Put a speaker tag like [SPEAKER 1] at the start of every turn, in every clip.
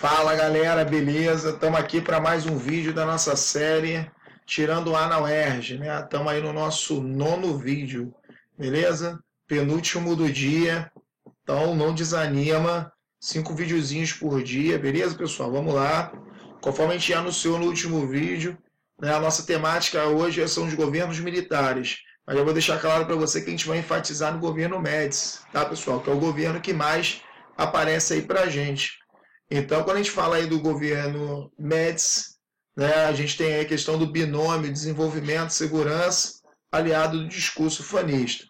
[SPEAKER 1] Fala galera, beleza? Estamos aqui para mais um vídeo da nossa série Tirando o A na UERJ, né? Estamos aí no nosso 9º vídeo, beleza? Penúltimo do dia, então não desanima, 5 videozinhos por dia, beleza pessoal? Vamos lá. Conforme a gente já anunciou no último vídeo, né, a nossa temática hoje são os governos militares. Mas eu vou deixar claro para você que a gente vai enfatizar no governo Médici, tá pessoal? Que é o governo que mais aparece aí para a gente. Então, quando a gente fala aí do governo Médici, né, a gente tem aí a questão do binômio desenvolvimento e segurança aliado do discurso fanista.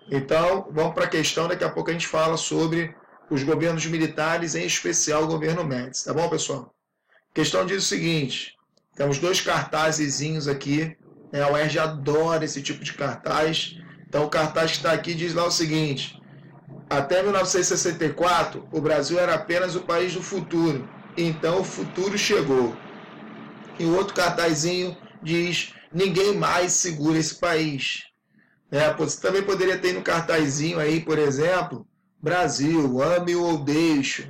[SPEAKER 1] Então, vamos para a questão, daqui a pouco a gente fala sobre os governos militares, em especial o governo Médici, tá bom, pessoal? A questão diz o seguinte, temos 2 cartazezinhos aqui, né, a UERJ adora esse tipo de cartaz, então o cartaz que está aqui diz lá o seguinte: até 1964, o Brasil era apenas o país do futuro. Então o futuro chegou. E o outro cartazinho diz: ninguém mais segura esse país. Você também poderia ter no cartazinho aí, por exemplo, Brasil, ame ou deixe.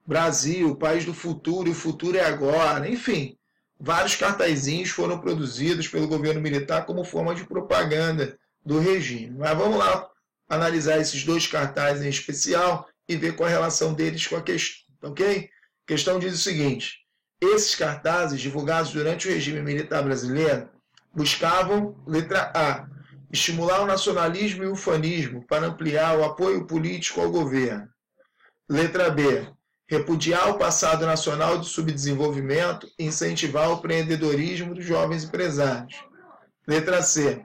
[SPEAKER 1] Brasil, país do futuro, e o futuro é agora. Enfim, vários cartazinhos foram produzidos pelo governo militar como forma de propaganda do regime. Mas vamos lá analisar esses 2 cartazes em especial e ver qual a relação deles com a questão, ok? A questão diz o seguinte: esses cartazes, divulgados durante o regime militar brasileiro, buscavam, letra A, estimular o nacionalismo e o ufanismo para ampliar o apoio político ao governo. Letra B, repudiar o passado nacional de subdesenvolvimento e incentivar o empreendedorismo dos jovens empresários. Letra C,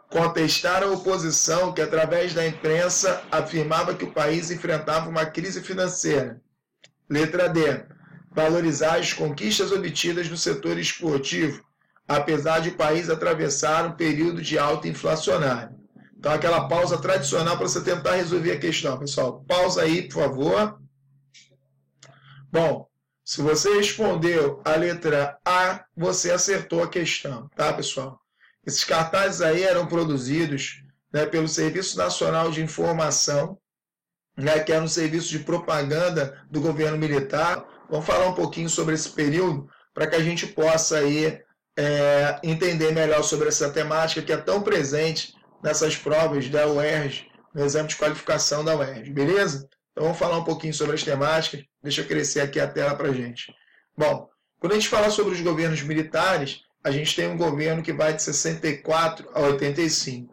[SPEAKER 1] contestar a oposição que, através da imprensa, afirmava que o país enfrentava uma crise financeira. Letra D, valorizar as conquistas obtidas no setor esportivo, apesar de o país atravessar um período de alta inflacionário. Então, aquela pausa tradicional para você tentar resolver a questão. Pessoal, pausa aí, por favor. Bom, se você respondeu a letra A, você acertou a questão, tá, pessoal? Esses cartazes aí eram produzidos, né, pelo Serviço Nacional de Informação, né, que era um serviço de propaganda do governo militar. Vamos falar um pouquinho sobre esse período para que a gente possa aí, entender melhor sobre essa temática que é tão presente nessas provas da UERJ, no exame de qualificação da UERJ, beleza? Então vamos falar um pouquinho sobre as temáticas. Deixa eu crescer aqui a tela para a gente. Bom, quando a gente fala sobre os governos militares, a gente tem um governo que vai de 64 a 85.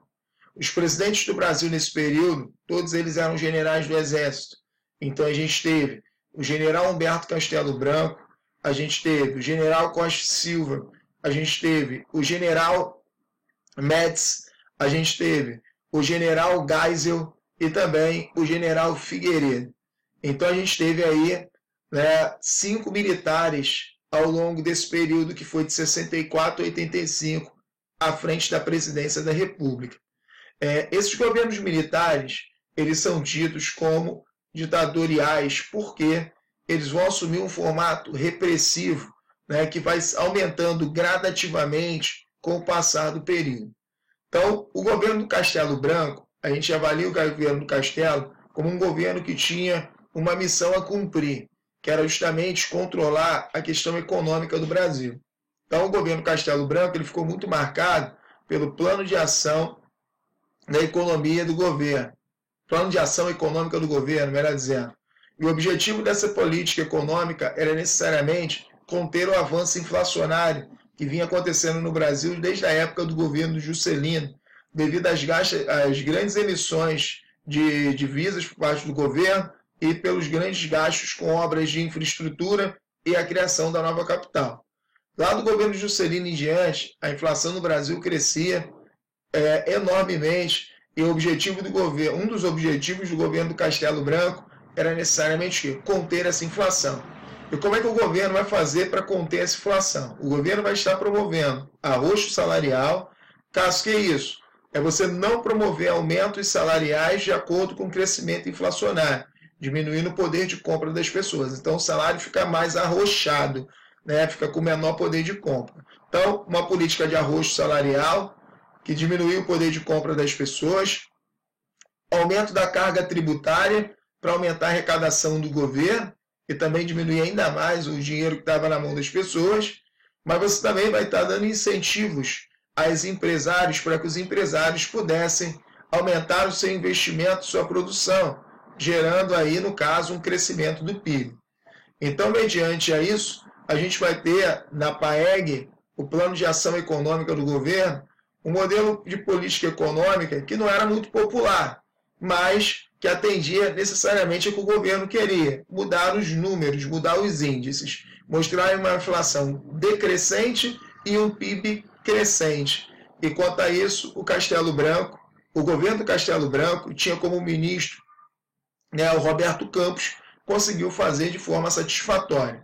[SPEAKER 1] Os presidentes do Brasil nesse período, todos eles eram generais do Exército. Então a gente teve o general Humberto Castelo Branco, a gente teve o general Costa Silva, a gente teve o general Médici, a gente teve o general Geisel e também o general Figueiredo. Então a gente teve aí, né, 5 militares ao longo desse período que foi de 64 a 85, à frente da presidência da República. Esses governos militares, eles são tidos como ditatoriais, porque eles vão assumir um formato repressivo, né, que vai aumentando gradativamente com o passar do período. Então, o governo do Castelo Branco, a gente avalia o governo do Castelo como um governo que tinha uma missão a cumprir, que era justamente controlar a questão econômica do Brasil. Então, o governo Castelo Branco ele ficou muito marcado pelo plano de ação da economia do governo. Plano de ação econômica do governo, melhor dizendo. E o objetivo dessa política econômica era necessariamente conter o avanço inflacionário que vinha acontecendo no Brasil desde a época do governo Juscelino, devido às grandes emissões de divisas por parte do governo e pelos grandes gastos com obras de infraestrutura e a criação da nova capital. Lá do governo Juscelino em diante, a inflação no Brasil crescia enormemente e o objetivo do governo, um dos objetivos do governo do Castelo Branco era necessariamente conter essa inflação. E como é que o governo vai fazer para conter essa inflação? O governo vai estar promovendo arrocho salarial. Caso que é isso? É você não promover aumentos salariais de acordo com o crescimento inflacionário, diminuindo o poder de compra das pessoas. Então o salário fica mais arrochado, né? Fica com menor poder de compra. Então, uma política de arrocho salarial que diminuiu o poder de compra das pessoas, aumento da carga tributária para aumentar a arrecadação do governo, e também diminuir ainda mais o dinheiro que estava na mão das pessoas, mas você também vai estar dando incentivos aos empresários para que os empresários pudessem aumentar o seu investimento, sua produção, gerando aí, no caso, um crescimento do PIB. Então, mediante a isso, a gente vai ter na PAEG, o Plano de Ação Econômica do Governo, um modelo de política econômica que não era muito popular, mas que atendia necessariamente ao que o governo queria, mudar os números, mudar os índices, mostrar uma inflação decrescente e um PIB crescente. E quanto a isso, o governo do Castelo Branco tinha como ministro, o Roberto Campos, conseguiu fazer de forma satisfatória.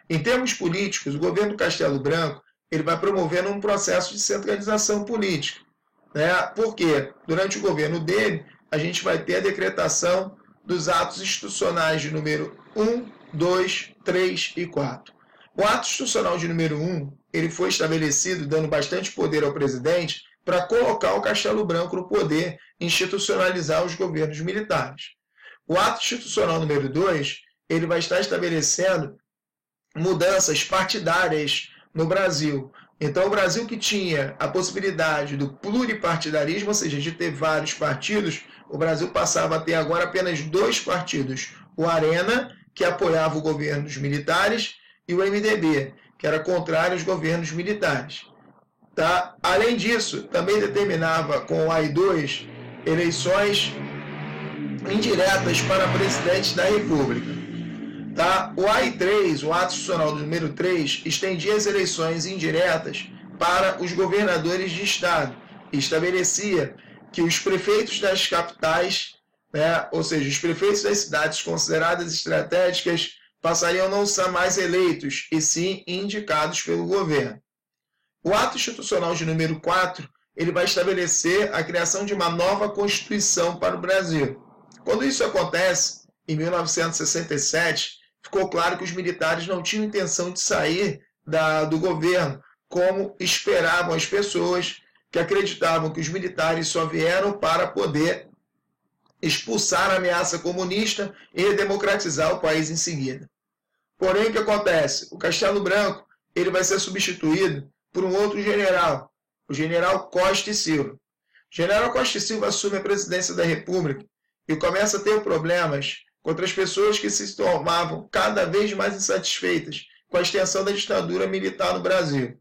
[SPEAKER 1] Em termos políticos, o governo do Castelo Branco ele vai promovendo um processo de centralização política, porque durante o governo dele, a gente vai ter a decretação dos atos institucionais de número 1, 2, 3 e 4. O ato institucional de número 1, ele foi estabelecido dando bastante poder ao presidente para colocar o Castelo Branco no poder e institucionalizar os governos militares. O ato institucional número 2, ele vai estar estabelecendo mudanças partidárias no Brasil. Então, o Brasil que tinha a possibilidade do pluripartidarismo, ou seja, de ter vários partidos, o Brasil passava a ter agora apenas 2 partidos. O Arena, que apoiava o governo dos militares, e o MDB, que era contrário aos governos militares. Além disso, também determinava com o AI-2 eleições indiretas para presidente da República. O AI-3, o ato institucional número 3, estendia as eleições indiretas para os governadores de estado e estabelecia que os prefeitos das capitais, ou seja, os prefeitos das cidades consideradas estratégicas, passariam a não ser mais eleitos, e sim indicados pelo governo. O ato institucional de número 4, ele vai estabelecer a criação de uma nova Constituição para o Brasil. Quando isso acontece, em 1967, ficou claro que os militares não tinham intenção de sair do governo, como esperavam as pessoas que acreditavam que os militares só vieram para poder expulsar a ameaça comunista e redemocratizar o país em seguida. Porém, o que acontece? O Castelo Branco ele vai ser substituído por um outro general, o general Costa e Silva. O general Costa e Silva assume a presidência da República e começa a ter problemas contra as pessoas que se tornavam cada vez mais insatisfeitas com a extensão da ditadura militar no Brasil.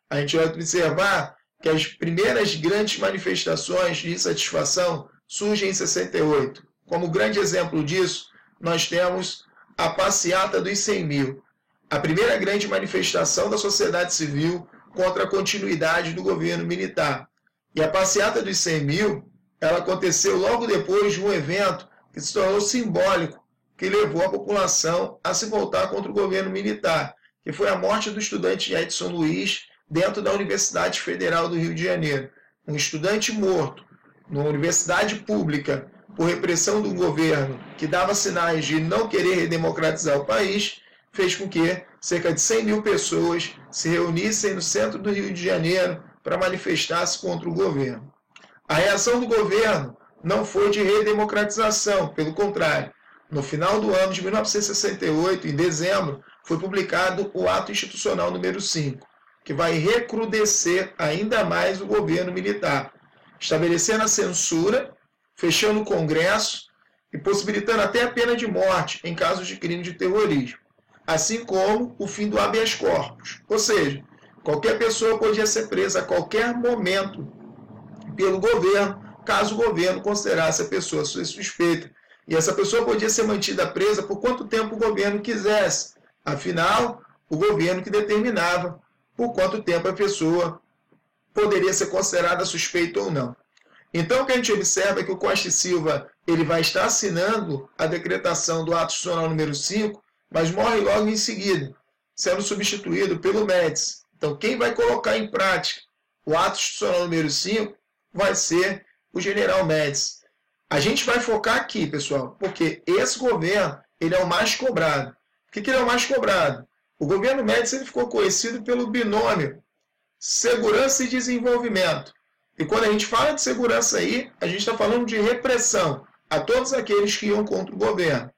[SPEAKER 1] A gente vai observar que as primeiras grandes manifestações de insatisfação surgem em 68. Como grande exemplo disso, nós temos a passeata dos 100 mil, a primeira grande manifestação da sociedade civil contra a continuidade do governo militar. E a passeata dos 100 mil, ela aconteceu logo depois de um evento que se tornou simbólico, que levou a população a se voltar contra o governo militar, que foi a morte do estudante Edson Luiz dentro da Universidade Federal do Rio de Janeiro. Um estudante morto numa universidade pública por repressão do governo que dava sinais de não querer redemocratizar o país, fez com que cerca de 100 mil pessoas se reunissem no centro do Rio de Janeiro para manifestar-se contra o governo. A reação do governo não foi de redemocratização, pelo contrário. No final do ano de 1968, em dezembro, foi publicado o Ato Institucional número 5, que vai recrudescer ainda mais o governo militar, estabelecendo a censura, fechando o Congresso e possibilitando até a pena de morte em casos de crime de terrorismo, assim como o fim do habeas corpus, ou seja, qualquer pessoa podia ser presa a qualquer momento pelo governo, caso o governo considerasse a pessoa suspeita. E essa pessoa podia ser mantida presa por quanto tempo o governo quisesse. Afinal, o governo que determinava por quanto tempo a pessoa poderia ser considerada suspeita ou não. Então, o que a gente observa é que o Costa e Silva ele vai estar assinando a decretação do ato institucional número 5, mas morre logo em seguida, sendo substituído pelo Médici. Então, quem vai colocar em prática o ato institucional número 5 vai ser o general Médici. A gente vai focar aqui, pessoal, porque esse governo ele é o mais cobrado. Por que ele é o mais cobrado? O governo Médici ele ficou conhecido pelo binômio segurança e desenvolvimento. E quando a gente fala de segurança aí, a gente está falando de repressão a todos aqueles que iam contra o governo.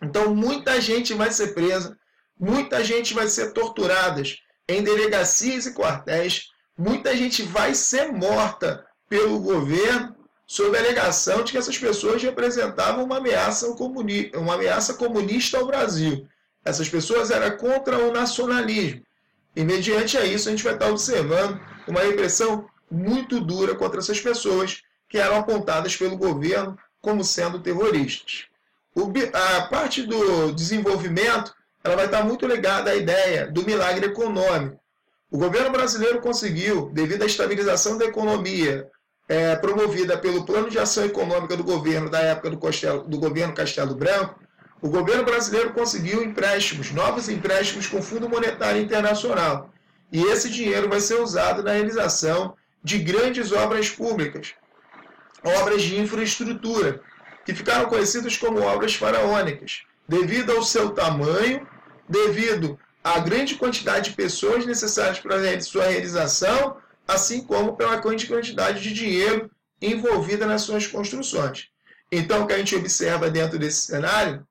[SPEAKER 1] Então, muita gente vai ser presa, muita gente vai ser torturada em delegacias e quartéis, muita gente vai ser morta pelo governo sob a alegação de que essas pessoas representavam uma ameaça comunista ao Brasil. Essas pessoas eram contra o nacionalismo. E, mediante a isso, a gente vai estar observando uma repressão muito dura contra essas pessoas que eram apontadas pelo governo como sendo terroristas. A parte do desenvolvimento ela vai estar muito ligada à ideia do milagre econômico. O governo brasileiro conseguiu, devido à estabilização da economia promovida pelo Plano de Ação Econômica do governo da época do governo Castelo Branco, o governo brasileiro conseguiu empréstimos, novos empréstimos com o Fundo Monetário Internacional. E esse dinheiro vai ser usado na realização de grandes obras públicas, obras de infraestrutura, que ficaram conhecidas como obras faraônicas, devido ao seu tamanho, devido à grande quantidade de pessoas necessárias para a sua realização, assim como pela grande quantidade de dinheiro envolvida nas suas construções. Então, o que a gente observa dentro desse cenário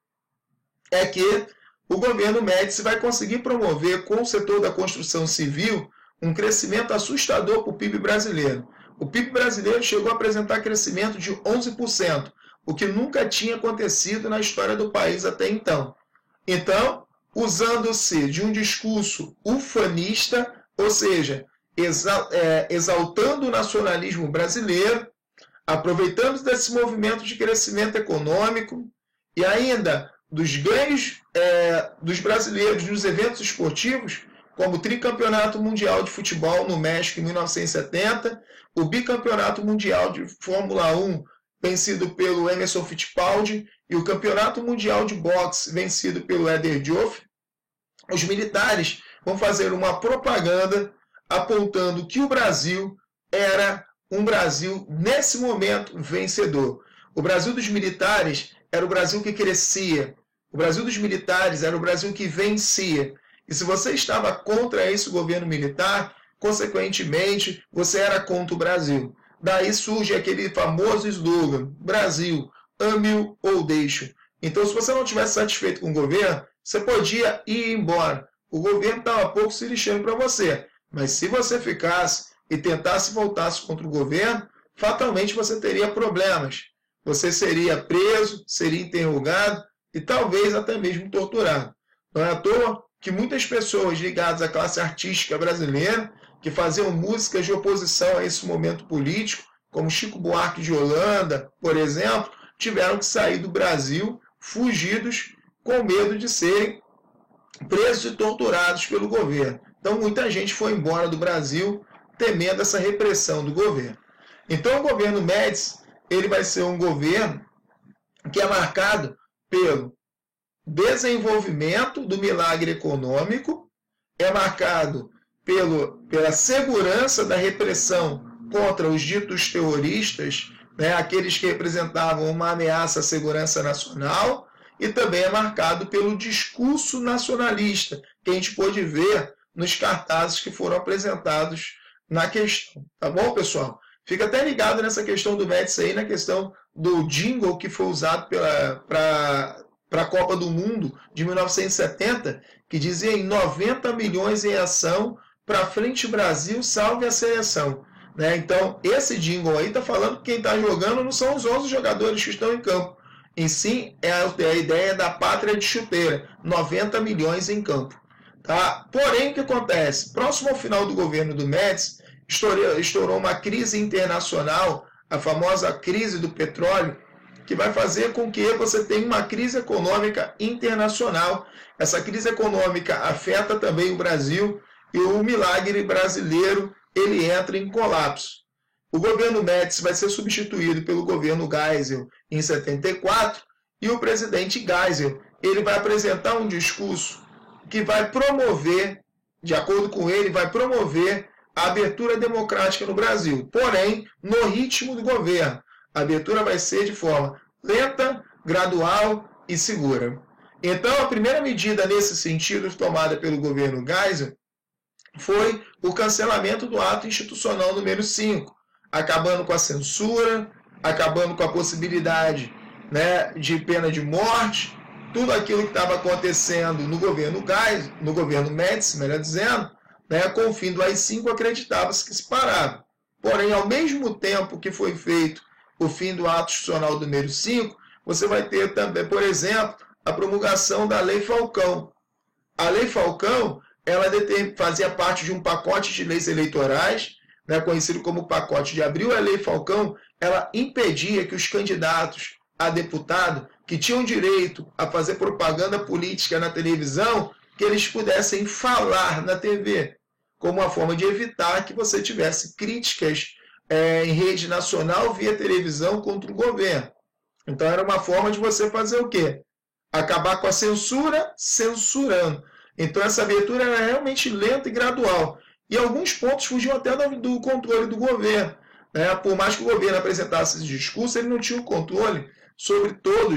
[SPEAKER 1] é que o governo Médici vai conseguir promover com o setor da construção civil um crescimento assustador para o PIB brasileiro. O PIB brasileiro chegou a apresentar crescimento de 11%, o que nunca tinha acontecido na história do país até então. Então, usando-se de um discurso ufanista, ou seja, exaltando o nacionalismo brasileiro, aproveitando desse movimento de crescimento econômico e ainda dos ganhos dos brasileiros nos eventos esportivos, como o tricampeonato mundial de futebol no México em 1970, o bicampeonato mundial de Fórmula 1 vencido pelo Emerson Fittipaldi e o campeonato mundial de boxe vencido pelo Éder Joffre, os militares vão fazer uma propaganda apontando que o Brasil era um Brasil, nesse momento, vencedor. O Brasil dos militares era o Brasil que crescia. O Brasil dos militares era o Brasil que vencia. E se você estava contra esse governo militar, consequentemente, você era contra o Brasil. Daí surge aquele famoso slogan, Brasil, ame-o ou deixe-o. Então, se você não estivesse satisfeito com o governo, você podia ir embora. O governo estava pouco se lixando para você. Mas se você ficasse e tentasse voltar contra o governo, fatalmente você teria problemas. Você seria preso, seria interrogado e talvez até mesmo torturado. Não é à toa que muitas pessoas ligadas à classe artística brasileira, que faziam músicas de oposição a esse momento político, como Chico Buarque de Holanda, por exemplo, tiveram que sair do Brasil fugidos com medo de serem presos e torturados pelo governo. Então, muita gente foi embora do Brasil temendo essa repressão do governo. Então, o governo Médici ele vai ser um governo que é marcado pelo desenvolvimento do milagre econômico, é marcado pela segurança da repressão contra os ditos terroristas, aqueles que representavam uma ameaça à segurança nacional, e também é marcado pelo discurso nacionalista, que a gente pôde ver nos cartazes que foram apresentados na questão. Tá bom, pessoal? Fica até ligado nessa questão do Médici aí, na questão do jingle que foi usado para a Copa do Mundo de 1970, que dizia em 90 milhões em ação para frente Brasil, salve a seleção. Então, esse jingle aí está falando que quem está jogando não são os 11 jogadores que estão em campo. Em si, é a ideia da pátria de chuteira, 90 milhões em campo. Tá? Porém, o que acontece? Próximo ao final do governo do Médici, estourou uma crise internacional, a famosa crise do petróleo, que vai fazer com que você tenha uma crise econômica internacional. Essa crise econômica afeta também o Brasil e o milagre brasileiro ele entra em colapso. O governo Médici vai ser substituído pelo governo Geisel em 74 e o presidente Geisel ele vai apresentar um discurso que vai promover, de acordo com ele, vai promover a abertura democrática no Brasil, porém, no ritmo do governo. A abertura vai ser de forma lenta, gradual e segura. Então, a primeira medida nesse sentido tomada pelo governo Geisel foi o cancelamento do ato institucional número 5, acabando com a censura, acabando com a possibilidade de pena de morte tudo aquilo que estava acontecendo no governo Geisel, no governo Médici, melhor dizendo, né, com o fim do AI-5 acreditava-se que se parava. Porém, ao mesmo tempo que foi feito o fim do ato institucional número 5, você vai ter também, por exemplo, a promulgação da Lei Falcão. A Lei Falcão, ela fazia parte de um pacote de leis eleitorais, né, conhecido como pacote de abril. A Lei Falcão, ela impedia que os candidatos a deputado que tinham direito a fazer propaganda política na televisão, que eles pudessem falar na TV, como uma forma de evitar que você tivesse críticas em rede nacional via televisão contra o governo. Então era uma forma de você fazer o quê? Acabar com a censura, censurando. Então essa abertura era realmente lenta e gradual. E alguns pontos fugiam até do controle do governo. Né? Por mais que o governo apresentasse esse discurso, ele não tinha o controle sobre todo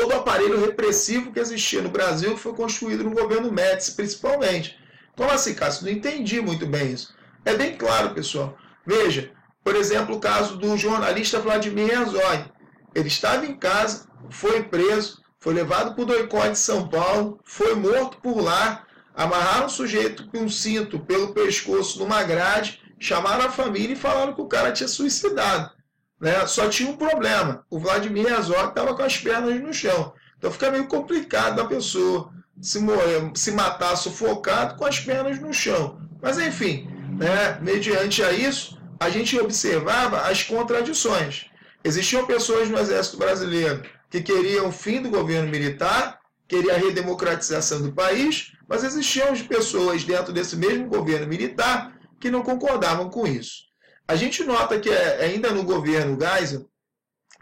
[SPEAKER 1] o aparelho repressivo que existia no Brasil, que foi construído no governo Médici, principalmente. Como assim, Cássio? Não entendi muito bem isso. É bem claro, pessoal. Veja, por exemplo, o caso do jornalista Vladimir Herzog. Ele estava em casa, foi preso, foi levado para o DOI-CODE de São Paulo, foi morto por lá, amarraram o sujeito com um cinto pelo pescoço numa grade, chamaram a família e falaram que o cara tinha suicidado. Né? Só tinha um problema, o Vladimir Herzog estava com as pernas no chão. Então fica meio complicado a pessoa se matar sufocado com as pernas no chão. Mas enfim, né? Mediante a isso, a gente observava as contradições. Existiam pessoas no Exército Brasileiro que queriam o fim do governo militar, queriam a redemocratização do país, mas existiam pessoas dentro desse mesmo governo militar que não concordavam com isso. A gente nota que ainda no governo Geisel,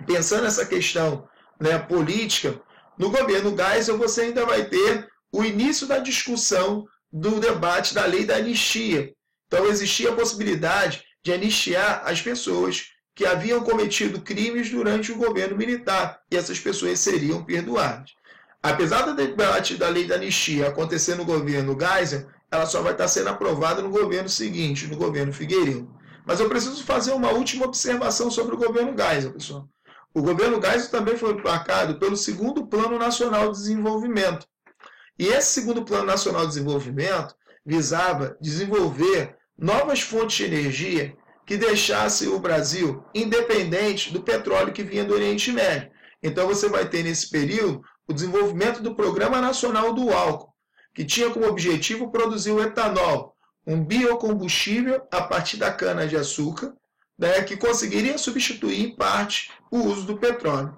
[SPEAKER 1] pensando nessa questão, né, política, no governo Geisel você ainda vai ter o início da discussão do debate da lei da anistia. Então existia a possibilidade de anistiar as pessoas que haviam cometido crimes durante o governo militar, e essas pessoas seriam perdoadas. Apesar do debate da lei da anistia acontecer no governo Geisel, ela só vai estar sendo aprovada no governo seguinte, no governo Figueiredo. Mas eu preciso fazer uma última observação sobre o governo Geisel, pessoal. O governo Geisel também foi marcado pelo segundo Plano Nacional de Desenvolvimento. E esse segundo Plano Nacional de Desenvolvimento visava desenvolver novas fontes de energia que deixasse o Brasil independente do petróleo que vinha do Oriente Médio. Então você vai ter nesse período o desenvolvimento do Programa Nacional do Álcool, que tinha como objetivo produzir o etanol, um biocombustível a partir da cana-de-açúcar, né, que conseguiria substituir em parte o uso do petróleo.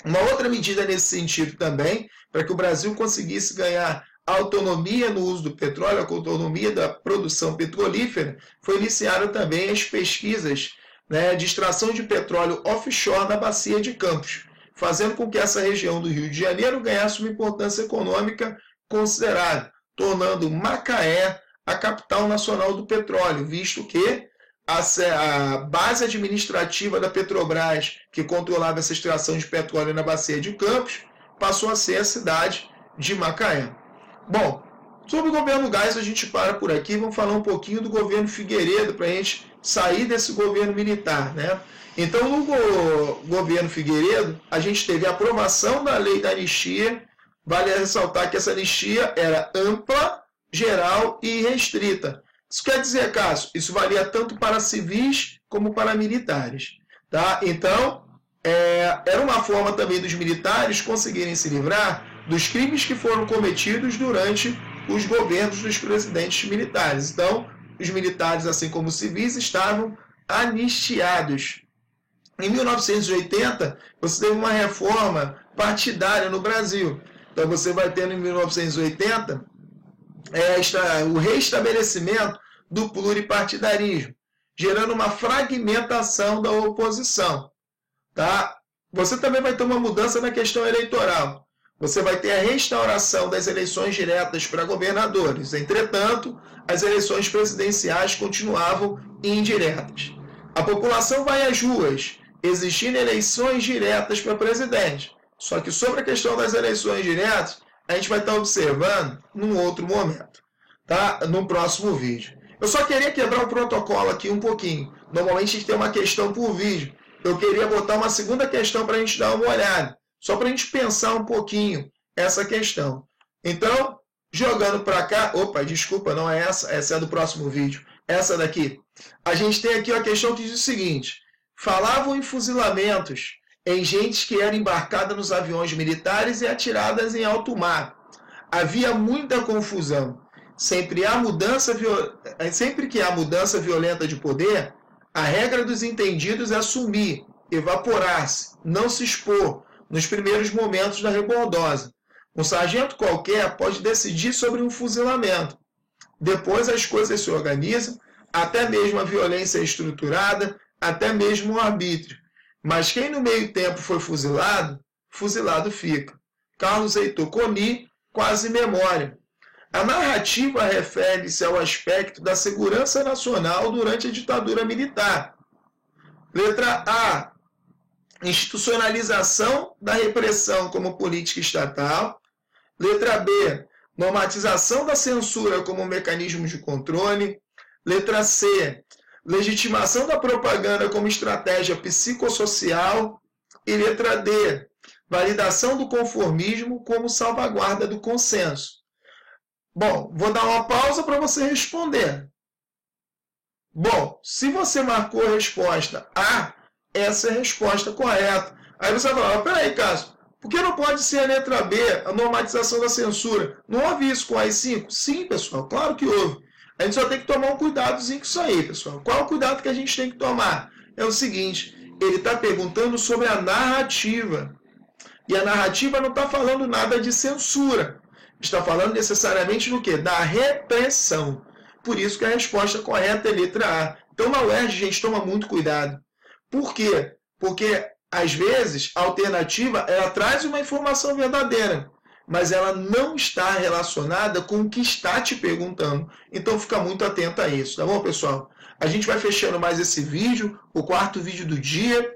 [SPEAKER 1] Uma outra medida nesse sentido também, para que o Brasil conseguisse ganhar autonomia no uso do petróleo, a autonomia da produção petrolífera, foi iniciada também as pesquisas, né, de extração de petróleo offshore na bacia de Campos, fazendo com que essa região do Rio de Janeiro ganhasse uma importância econômica considerável, tornando Macaé a capital nacional do petróleo, visto que a base administrativa da Petrobras, que controlava essa extração de petróleo na bacia de Campos, passou a ser a cidade de Macaé. Bom, sobre o governo Geisel a gente para por aqui, vamos falar um pouquinho do governo Figueiredo para a gente sair desse governo militar, né? Então, no governo Figueiredo, a gente teve a aprovação da lei da anistia. Vale ressaltar que essa anistia era ampla, geral e restrita. Isso quer dizer, Cássio, isso valia tanto para civis como para militares. Tá? Então, era uma forma também dos militares conseguirem se livrar dos crimes que foram cometidos durante os governos dos presidentes militares. Então, os militares, assim como os civis, estavam anistiados. Em 1980, você teve uma reforma partidária no Brasil. Então, você vai ter em 1980 o reestabelecimento do pluripartidarismo, gerando uma fragmentação da oposição. Tá? Você também vai ter uma mudança na questão eleitoral. Você vai ter a restauração das eleições diretas para governadores. Entretanto, as eleições presidenciais continuavam indiretas. A população vai às ruas, exigindo eleições diretas para presidente. Só que sobre a questão das eleições diretas, a gente vai estar observando num outro momento, tá? No próximo vídeo. Eu só queria quebrar o protocolo aqui um pouquinho. Normalmente a gente tem uma questão por vídeo. Eu queria botar uma segunda questão para a gente dar uma olhada Só para a gente pensar um pouquinho essa questão. Então, jogando para cá... Opa, desculpa, não é essa. Essa é do próximo vídeo. Essa daqui. A gente tem aqui uma questão que diz o seguinte. Falavam em fuzilamentos em gente que era embarcada nos aviões militares e atiradas em alto mar. Havia muita confusão. Sempre que há mudança violenta de poder, a regra dos entendidos é sumir, evaporar-se, não se expor nos primeiros momentos da rebordosa. Um sargento qualquer pode decidir sobre um fuzilamento. Depois as coisas se organizam, até mesmo a violência é estruturada, até mesmo o arbítrio. Mas quem no meio tempo foi fuzilado, fuzilado fica. Carlos Heitor Coni, Quase Memória. A narrativa refere-se ao aspecto da segurança nacional durante a ditadura militar. Letra A. Institucionalização da repressão como política estatal. Letra B. Normatização da censura como mecanismo de controle. Letra C. Legitimação da propaganda como estratégia psicossocial. E letra D. Validação do conformismo como salvaguarda do consenso. Bom, vou dar uma pausa para você responder. Bom, se você marcou a resposta A, essa é a resposta correta. Aí você vai falar, peraí, Cássio, por que não pode ser a letra B, a normatização da censura? Não houve isso com a AI-5? Sim, pessoal, claro que houve. A gente só tem que tomar um cuidadozinho com isso aí, pessoal. Qual é o cuidado que a gente tem que tomar? É o seguinte, ele está perguntando sobre a narrativa. E a narrativa não está falando nada de censura. Está falando necessariamente do quê? Da repressão. Por isso que a resposta correta é letra A. Então, na UERJ, gente, toma muito cuidado. Por quê? Porque, às vezes, a alternativa ela traz uma informação verdadeira, mas ela não está relacionada com o que está te perguntando. Então, fica muito atento a isso, tá bom, pessoal? A gente vai fechando mais esse vídeo, o quarto vídeo do dia.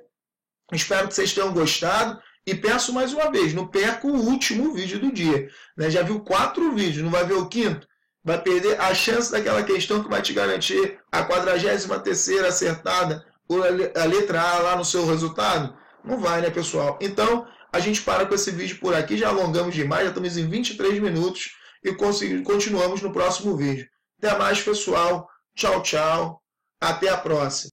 [SPEAKER 1] Espero que vocês tenham gostado. E peço mais uma vez, não perca o último vídeo do dia. Né? Já viu 4 vídeos, não vai ver o 5º? Vai perder a chance daquela questão que vai te garantir a 43ª acertada, ou a letra A lá no seu resultado? Não vai, né, pessoal? Então, a gente para com esse vídeo por aqui, já alongamos demais, já estamos em 23 minutos e continuamos no próximo vídeo. Até mais, pessoal. Tchau, tchau. Até a próxima.